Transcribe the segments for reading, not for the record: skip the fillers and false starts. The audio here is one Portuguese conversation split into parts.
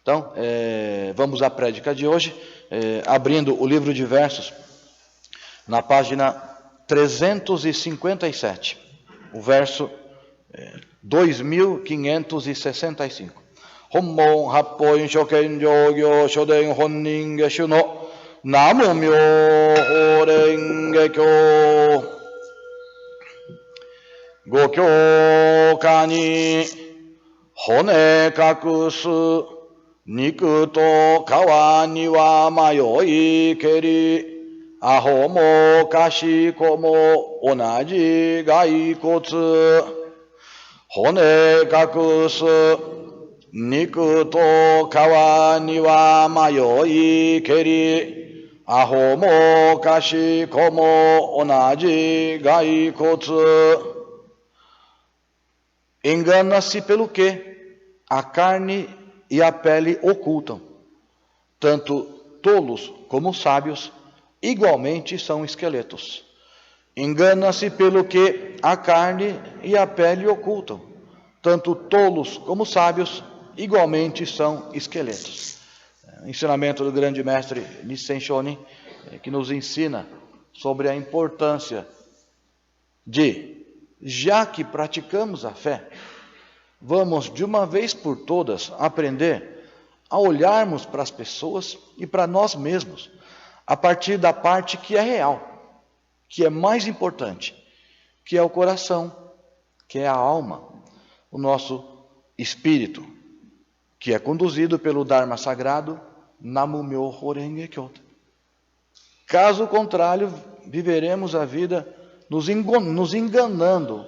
Então, vamos à prédica de hoje, abrindo o livro de versos, na página 357, o verso 2565. Hommon happoin shoken jogyo shoden honnin geshu no Namo myo renge kyo Gokyo kani hone kakusu Niku to kawa ni wa mayoi keri Aho mo kashiko mo onaji gaikotsu Hone kakusu Niku to kawa ni wa mayoi keri Aho mo kashiko mo onaji gaikotsu. Engana-se pelo que a carne e a pele ocultam. Tanto tolos como sábios igualmente são esqueletos. Engana-se pelo que a carne e a pele ocultam. Tanto tolos como sábios igualmente são esqueletos. Ensinamento do grande mestre Nissen Shonin, que nos ensina sobre a importância de, já que praticamos a fé, vamos de uma vez por todas aprender a olharmos para as pessoas e para nós mesmos, a partir da parte que é real, que é mais importante, que é o coração, que é a alma, o nosso espírito, que é conduzido pelo Dharma sagrado, Namo Myoho Renge Kyo. Caso contrário, viveremos a vida nos enganando,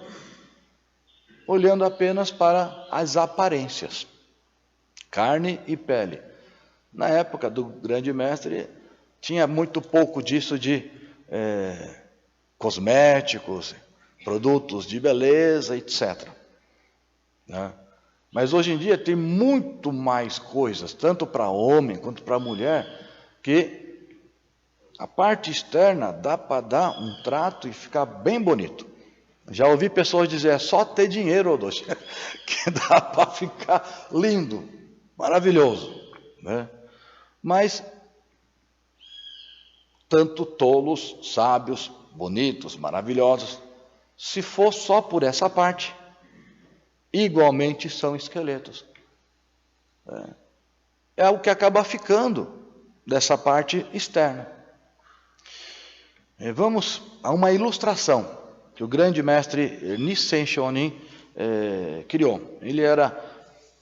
olhando apenas para as aparências, carne e pele. Na época do grande mestre, tinha muito pouco disso de cosméticos, produtos de beleza, etc. Né? Mas hoje em dia tem muito mais coisas, tanto para homem quanto para mulher, que a parte externa dá para dar um trato e ficar bem bonito. Já ouvi pessoas dizer, é só ter dinheiro, Odoshi, que dá para ficar lindo, maravilhoso. Né? Mas, tanto tolos, sábios, bonitos, maravilhosos, se for só por essa parte, igualmente são esqueletos. É o que acaba ficando dessa parte externa. Vamos a uma ilustração que o grande mestre Nissen Shonin criou. Ele era,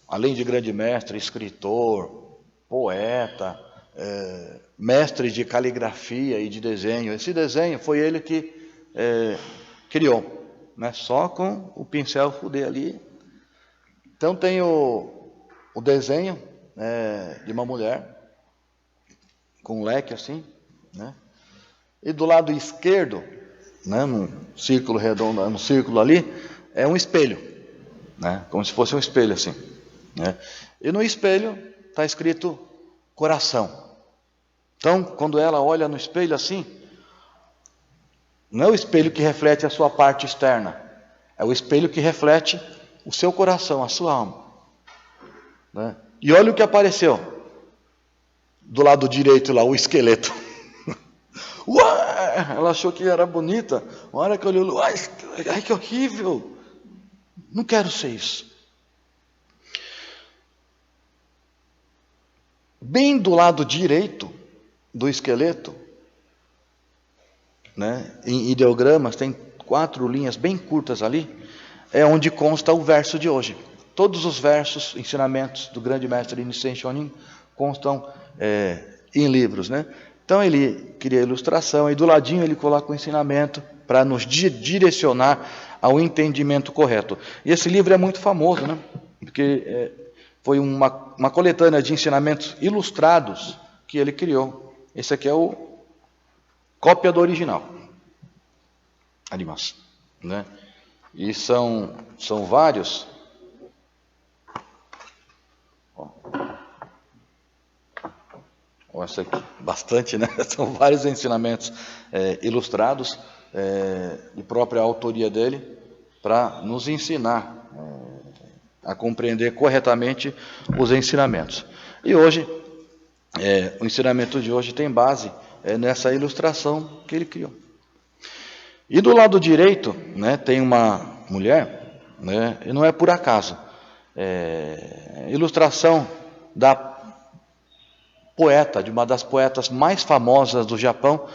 além de grande mestre, escritor, poeta, mestre de caligrafia e de desenho. Esse desenho foi ele que criou, né? Só com o pincel fudê ali. Então tem o desenho de uma mulher com um leque assim, né? E do lado esquerdo, né, num círculo redondo, no círculo ali, é um espelho, né? Como se fosse um espelho assim, né? E no espelho está escrito coração. Então, quando ela olha no espelho assim, não é o espelho que reflete a sua parte externa, é o espelho que reflete o seu coração, a sua alma. Né? E olha o que apareceu do lado direito lá, o esqueleto. Ué! Ela achou que era bonita. Uma hora que olhou, ai, que horrível! Não quero ser isso. Bem do lado direito do esqueleto, né, em ideogramas, tem 4 linhas bem curtas ali, é onde consta o verso de hoje. Todos os versos, ensinamentos do grande mestre Nissen Shonin constam em livros, né? Então ele cria a ilustração e do ladinho ele coloca o ensinamento para nos direcionar ao entendimento correto. E esse livro é muito famoso, né? Porque foi uma coletânea de ensinamentos ilustrados que ele criou. Esse aqui é o cópia do original. Arimasu, né? E são vários. Essa aqui, bastante, né? São vários ensinamentos ilustrados de própria autoria dele para nos ensinar a compreender corretamente os ensinamentos. E hoje, o ensinamento de hoje tem base nessa ilustração que ele criou. E do lado direito, né, tem uma mulher, né, e não é por acaso. Ilustração da poeta, de uma das poetas mais famosas do Japão,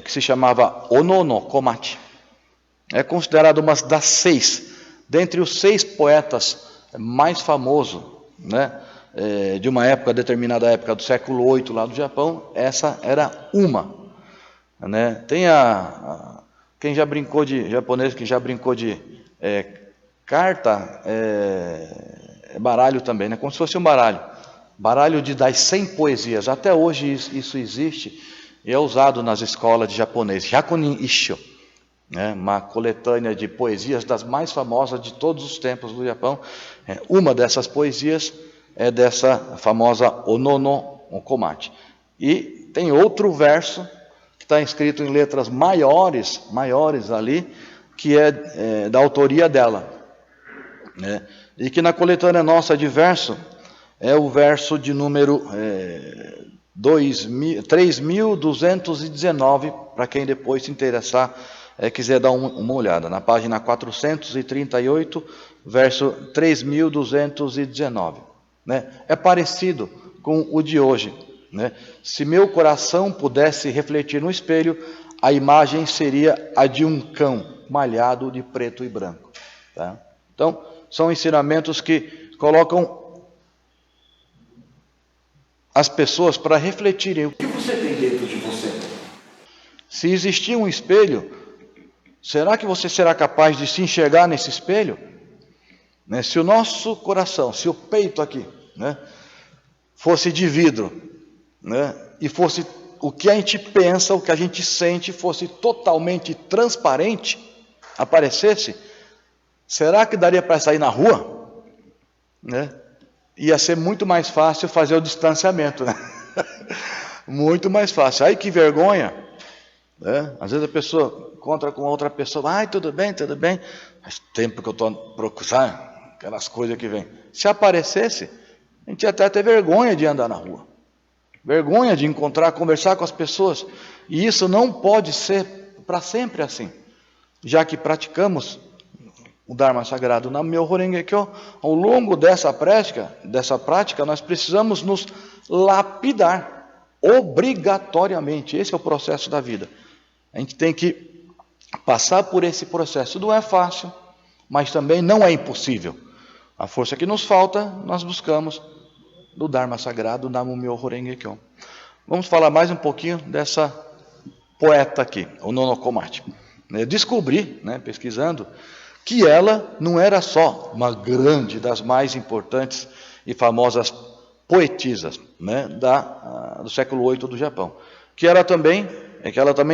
que se chamava Ono no Komachi. É considerada uma das 6, dentre os 6 poetas mais famosos, né, de uma época, determinada época do século VIII lá do Japão. Essa era uma, né? Tem quem já brincou de japonês, quem já brincou de carta, baralho também, né? Como se fosse um baralho das 100 poesias. Até hoje isso existe e é usado nas escolas de japonês. Hyakunin Issho, né? Uma coletânea de poesias das mais famosas de todos os tempos do Japão. Uma dessas poesias é dessa famosa Ono no Komachi. E tem outro verso que está escrito em letras maiores ali, que é da autoria dela, né? E que na coletânea nossa de verso é o verso de número 3219, para quem depois se interessar, quiser dar uma olhada, na página 438, verso 3219. Né? É parecido com o de hoje, né? Se meu coração pudesse refletir no espelho, a imagem seria a de um cão malhado de preto e branco. Tá? Então, são ensinamentos que colocam as pessoas para refletirem o que você tem dentro de você. Se existir um espelho, será que você será capaz de se enxergar nesse espelho? Né? Se o nosso coração, se o peito aqui, né, fosse de vidro, né, e fosse o que a gente pensa, o que a gente sente, fosse totalmente transparente, aparecesse, será que daria para sair na rua? Né? Ia ser muito mais fácil fazer o distanciamento, né? Muito mais fácil. Ai, que vergonha, né? Às vezes a pessoa encontra com outra pessoa, ai, tudo bem, faz tempo que eu estou procurando aquelas coisas que vêm. Se aparecesse, a gente ia até ter vergonha de andar na rua, vergonha de encontrar, conversar com as pessoas. E isso não pode ser para sempre assim, já que praticamos o Dharma Sagrado na Myoho Renge Kyo. Ao longo dessa prática, nós precisamos nos lapidar obrigatoriamente. Esse é o processo da vida. A gente tem que passar por esse processo. Não é fácil, mas também não é impossível. A força que nos falta, nós buscamos do Dharma Sagrado na Myoho Renge Kyo. Vamos falar mais um pouquinho dessa poeta aqui, Ono no Komachi. Eu descobri, né, pesquisando, que ela não era só uma grande, das mais importantes e famosas poetisas, né, do século VIII do Japão, que ela também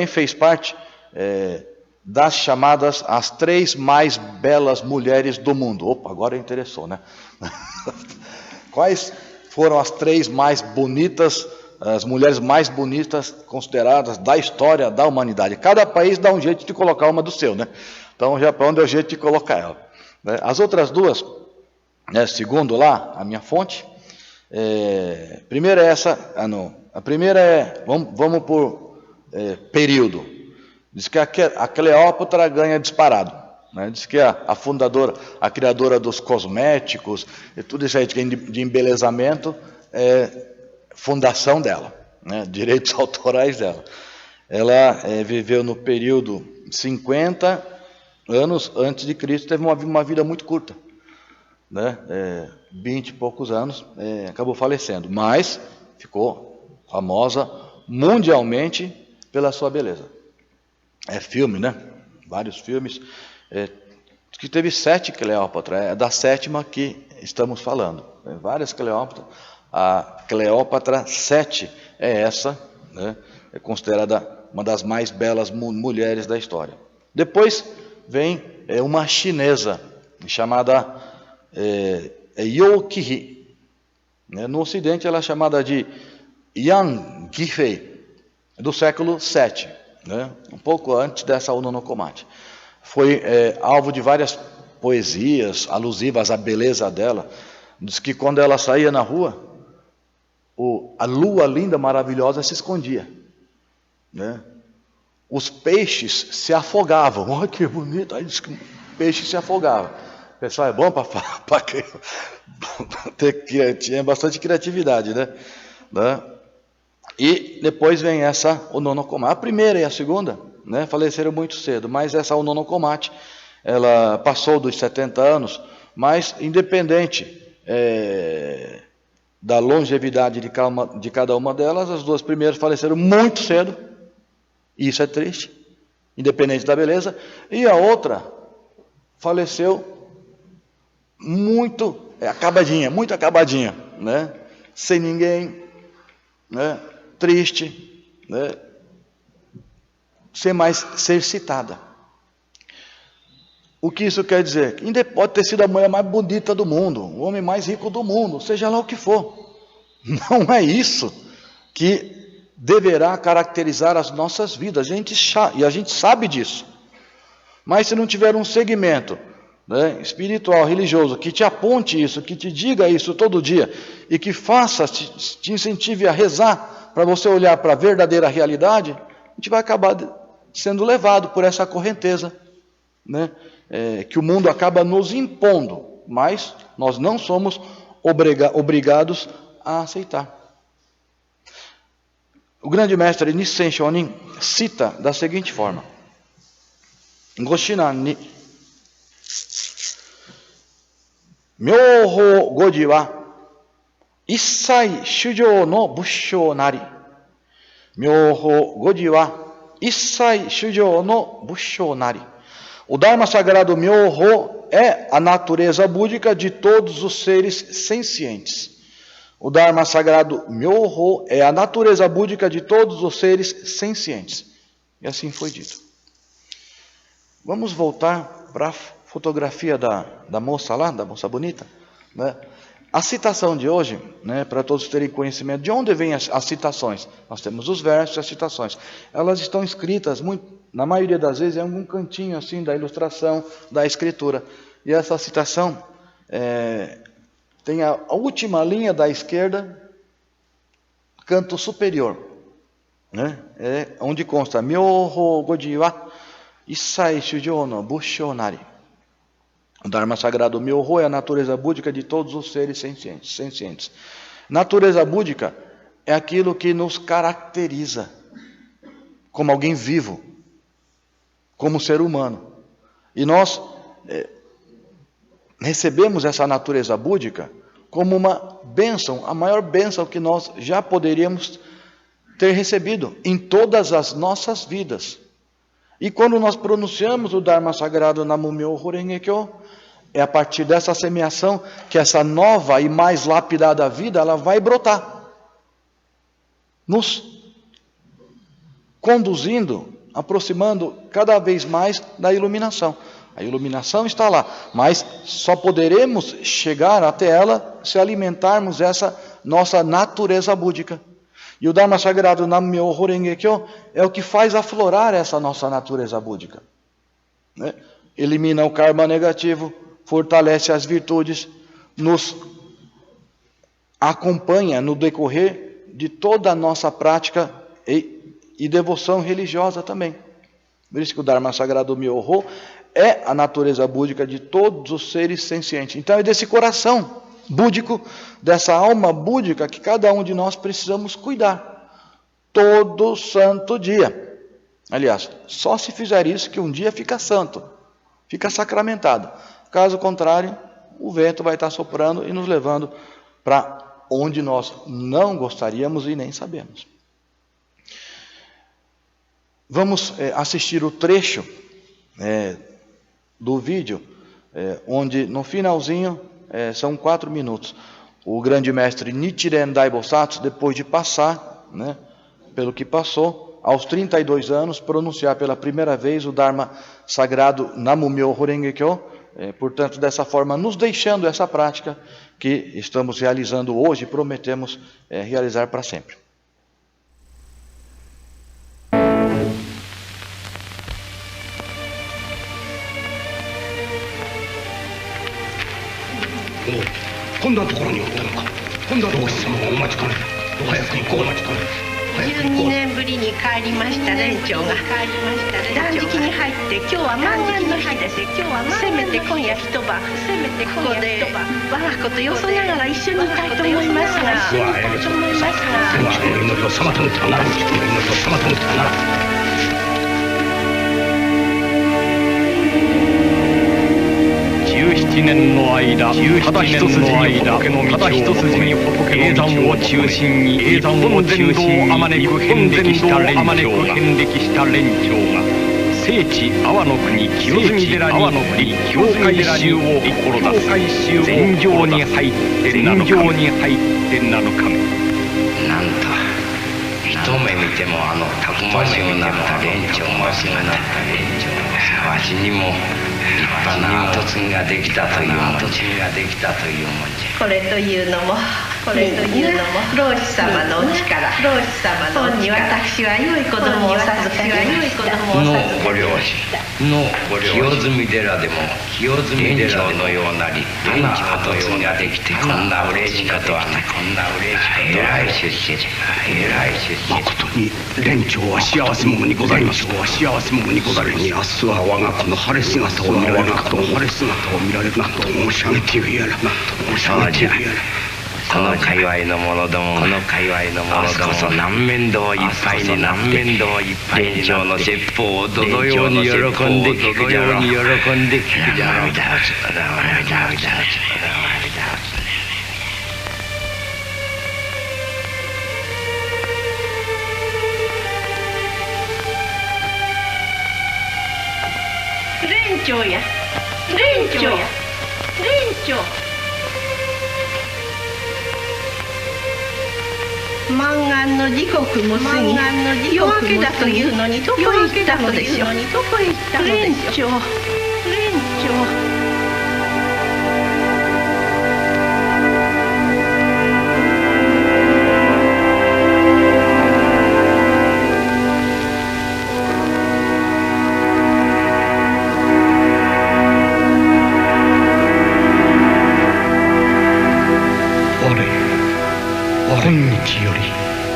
fez parte das chamadas as 3 mais belas mulheres do mundo. Opa, agora interessou, né? Quais foram as 3 mais bonitas, as mulheres mais bonitas consideradas da história da humanidade? Cada país dá um jeito de colocar uma do seu, né? Então o Japão deu jeito de colocar ela. As outras 2, né, segundo lá a minha fonte, primeira é essa, a primeira é, vamos por período. Diz que a Cleópatra ganha disparado, né? Diz que a fundadora, a criadora dos cosméticos e tudo isso aí de embelezamento fundação dela, né? Direitos autorais dela. Ela viveu no período 50 anos antes de Cristo, teve uma vida muito curta, né? 20 e poucos anos, acabou falecendo, mas ficou famosa mundialmente pela sua beleza. É filme, né? Vários filmes. Que teve 7 Cleópatras, é da 7ª que estamos falando. Várias Cleópatras. A Cleópatra 7 é essa, né? É considerada uma das mais belas mulheres da história. Depois vem uma chinesa chamada You Qi. No Ocidente ela é chamada de Yang Guifei, do século VII, né? Um pouco antes dessa Ono no Komachi. Foi alvo de várias poesias alusivas à beleza dela. Diz que quando ela saía na rua, a lua linda, maravilhosa, se escondia, né? Os peixes se afogavam. Olha que bonito, aí diz que o peixe se afogava. Pessoal, é bom para tinha bastante criatividade, né? E depois vem essa Ononokomate. A primeira e a segunda, né, faleceram muito cedo, mas essa Ononokomate, ela passou dos 70 anos, mas independente da longevidade de cada uma delas, as duas primeiras faleceram muito cedo, e isso é triste, independente da beleza, e a outra faleceu muito acabadinha, né? Sem ninguém, né? Triste, né? Sem mais ser citada. O que isso quer dizer? Pode ter sido a mulher mais bonita do mundo, o homem mais rico do mundo, seja lá o que for. Não é isso que deverá caracterizar as nossas vidas. E a gente sabe disso. Mas se não tiver um segmento, né, espiritual, religioso, que te aponte isso, que te diga isso todo dia, e que te incentive a rezar, para você olhar para a verdadeira realidade, a gente vai acabar sendo levado por essa correnteza, né, que o mundo acaba nos impondo, mas nós não somos obrigados a aceitar. O grande mestre Nissen Shonin cita da seguinte forma: Goshinan ni Myoho Goji wa Issai Shujou no Bushou nari. Myoho Goji wa Issai Shujou no Bushou nari. O Dharma sagrado Myoho é a natureza búdica de todos os seres sencientes. O Dharma sagrado Myoho é a natureza búdica de todos os seres sencientes. E assim foi dito. Vamos voltar para a fotografia da moça lá, da moça bonita, né? A citação de hoje, né, para todos terem conhecimento, de onde vêm as citações? Nós temos os versos e as citações. Elas estão escritas, na maioria das vezes, em algum cantinho assim da ilustração, da escritura. E essa citação tem a última linha da esquerda, canto superior, né? Onde consta Myoho Goji wa Issai Shujou no Bushou nari. O Dharma sagrado Myoho é a natureza búdica de todos os seres sencientes. Natureza búdica é aquilo que nos caracteriza como alguém vivo, como ser humano. E nós recebemos essa natureza búdica como uma bênção, a maior bênção que nós já poderíamos ter recebido em todas as nossas vidas. E quando nós pronunciamos o Dharma sagrado Namu Myoho Renge Kyo, é a partir dessa semeação que essa nova e mais lapidada vida ela vai brotar, nos conduzindo, aproximando cada vez mais da iluminação. A iluminação está lá, mas só poderemos chegar até ela se alimentarmos essa nossa natureza búdica. E o Dharma sagrado Namu Myoho Renge Kyo é o que faz aflorar essa nossa natureza búdica, né? Elimina o karma negativo, fortalece as virtudes, nos acompanha no decorrer de toda a nossa prática e devoção religiosa também. Por isso que o Dharma sagrado Myoho é a natureza búdica de todos os seres sencientes. Então é desse coração búdico, dessa alma búdica que cada um de nós precisamos cuidar todo santo dia. Aliás, só se fizer isso que um dia fica santo, fica sacramentado. Caso contrário, o vento vai estar soprando e nos levando para onde nós não gostaríamos e nem sabemos. Vamos assistir o trecho do vídeo, onde no finalzinho, são 4 minutos, o grande mestre Nichiren Daibosatsu, depois de passar, né, pelo que passou, aos 32 anos, pronunciar pela primeira vez o Dharma sagrado Namu Myoho Renge Kyo, portanto, dessa forma, nos deixando essa prática que estamos realizando hoje e prometemos realizar para sempre. Oh, 今度はところにおったのか。今度はお星様がお待ちかね。12年ぶりに帰りました連長が断食に入って今日は満願の日です。せめて今夜一晩ここで我が子とよそながら一緒にいたいと思いますが17年の間、ただ一筋に仏の道を中心に日本全土をあまねく遍歴した連長が聖地阿波の国清澄寺に教会衆を志す禅行に入ってなのかめ。なんと一目見てもたくましくなった連長が姿わしにも立派な跡継ぎができたというもんじゃ。これというのも老子様のお力本に私は良い子供を授かりのご両親の清澄寺でも連長のような立派な跡継ぎができてこんな嬉しいことはない。えらい出世じゃ。まことに連長は幸せ者にございます。明日は我が子の晴れ姿を見られるかと申し上げているやら。この界隈の者ども明日こそ何面倒いっぱいになって連長の説法をどのように喜んで聞くじゃろう。連長満願の時刻も過ぎ夜明けだというのにどこへ行ったのでしょう。連長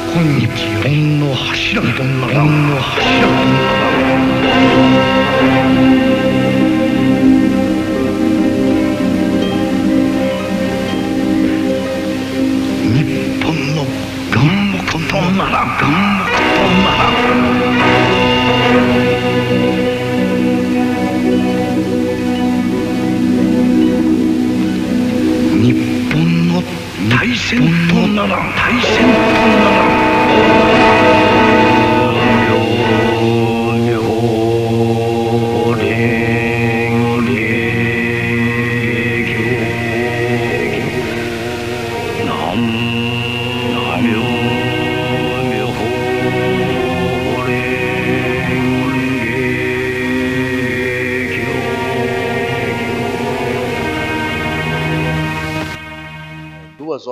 今日盆の柱が日本の眼目となら日本の大戦となら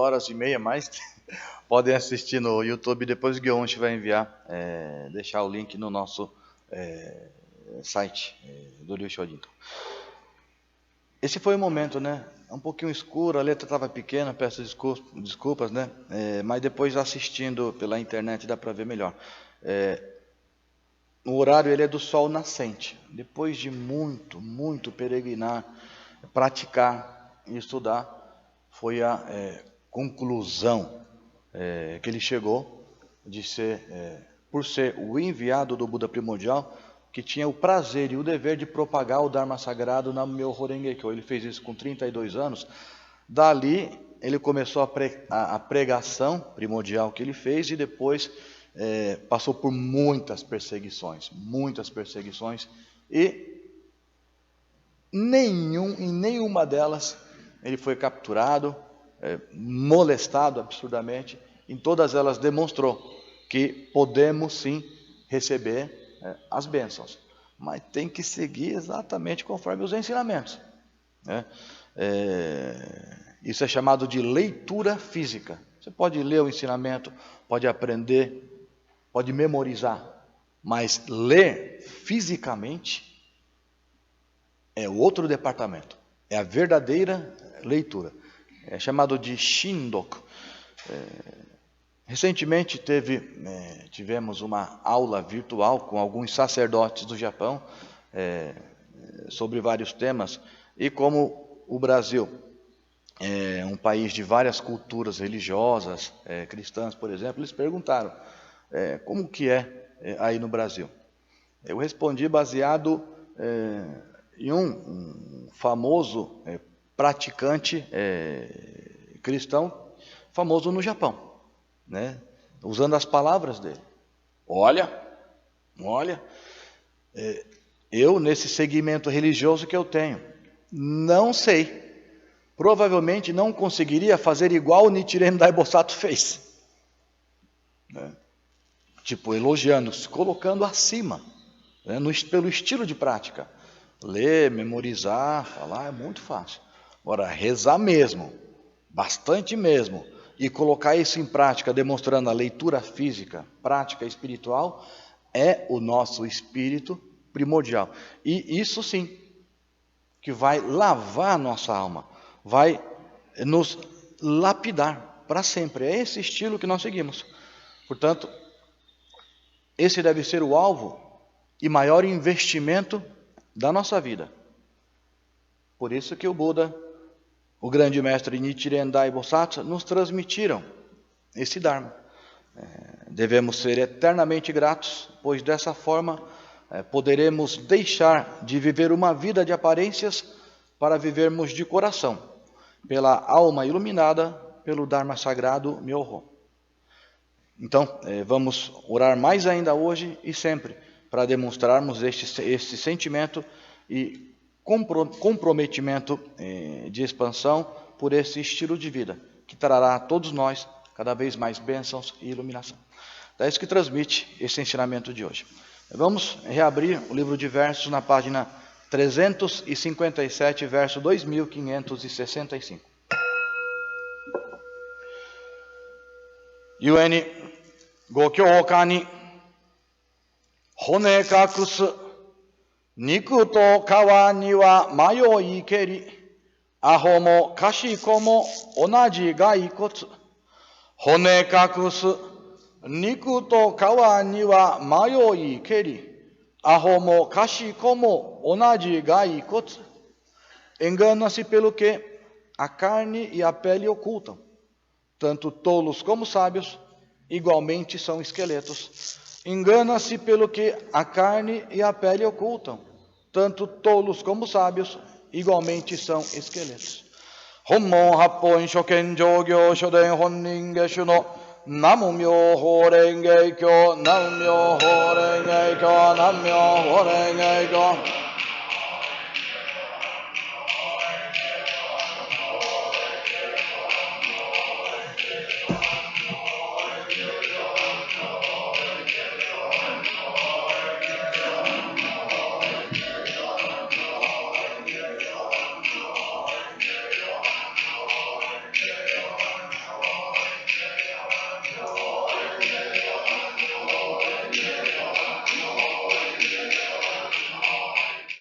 horas e meia mais. Podem assistir no YouTube, depois o Guionchi vai enviar, deixar o link no nosso site do Ryu Shoujin. Esse foi o momento, né? Um pouquinho escuro, a letra estava pequena, peço desculpas, né? Mas depois assistindo pela internet dá para ver melhor. O horário ele é do sol nascente. Depois de muito peregrinar, praticar e estudar, foi a conclusão que ele chegou de ser, por ser o enviado do Buda primordial, que tinha o prazer e o dever de propagar o Dharma sagrado na Myoho Renge Kyo. Ele fez isso com 32 anos. Dali ele começou a pregação primordial que ele fez e depois passou por muitas perseguições e em nenhuma delas ele foi capturado, molestado absurdamente. Em todas elas demonstrou que podemos sim receber as bênçãos, mas tem que seguir exatamente conforme os ensinamentos, né? Isso é chamado de leitura física. Você pode ler o ensinamento, pode aprender, pode memorizar, mas ler fisicamente é outro departamento, é a verdadeira leitura. É chamado de Shindoku. Recentemente tivemos uma aula virtual com alguns sacerdotes do Japão sobre vários temas, e como o Brasil é um país de várias culturas religiosas, cristãs, por exemplo, eles perguntaram como que é aí no Brasil. Eu respondi baseado em um famoso praticante cristão, famoso no Japão, né? Usando as palavras dele. Olha, eu nesse segmento religioso que eu tenho, não sei, provavelmente não conseguiria fazer igual o Nichiren Daibosato fez, né? Tipo, elogiando, se colocando acima, né? Pelo estilo de prática. Ler, memorizar, falar é muito fácil. Agora, rezar mesmo, bastante mesmo, e colocar isso em prática, demonstrando a leitura física, prática espiritual, é o nosso espírito primordial. E isso sim, que vai lavar a nossa alma, vai nos lapidar para sempre. É esse estilo que nós seguimos. Portanto, esse deve ser o alvo e maior investimento da nossa vida. Por isso que o Buda, o grande mestre Nichiren Daibosato, nos transmitiram esse Dharma. Devemos ser eternamente gratos, pois dessa forma poderemos deixar de viver uma vida de aparências para vivermos de coração, pela alma iluminada, pelo Dharma sagrado Myoho. Então, vamos orar mais ainda hoje e sempre, para demonstrarmos este sentimento e comprometimento de expansão por esse estilo de vida, que trará a todos nós cada vez mais bênçãos e iluminação. É isso que transmite esse ensinamento de hoje. Vamos reabrir o livro de versos na página 357, verso 2565. Yueni Gokyoka ni hone kakusu Niku to kawa ni wa mayoi keri, aho mo kashiko mo onaji gaikotsu. Hone kakusu, niku to kawa ni wa mayoi keri, aho mo kashiko mo onaji gaikotsu. Engana-se pelo que a carne e a pele ocultam. Tanto tolos como sábios igualmente são esqueletos. Engana-se pelo que a carne e a pele ocultam. Tanto tolos como sábios igualmente são esqueletos. Hommon Happon Shoken Jogyo Shoden Honnin Geshu no Namu Myoho Renge Kyo, Namu Myoho Renge Kyo, Namu Myoho Renge Kyo.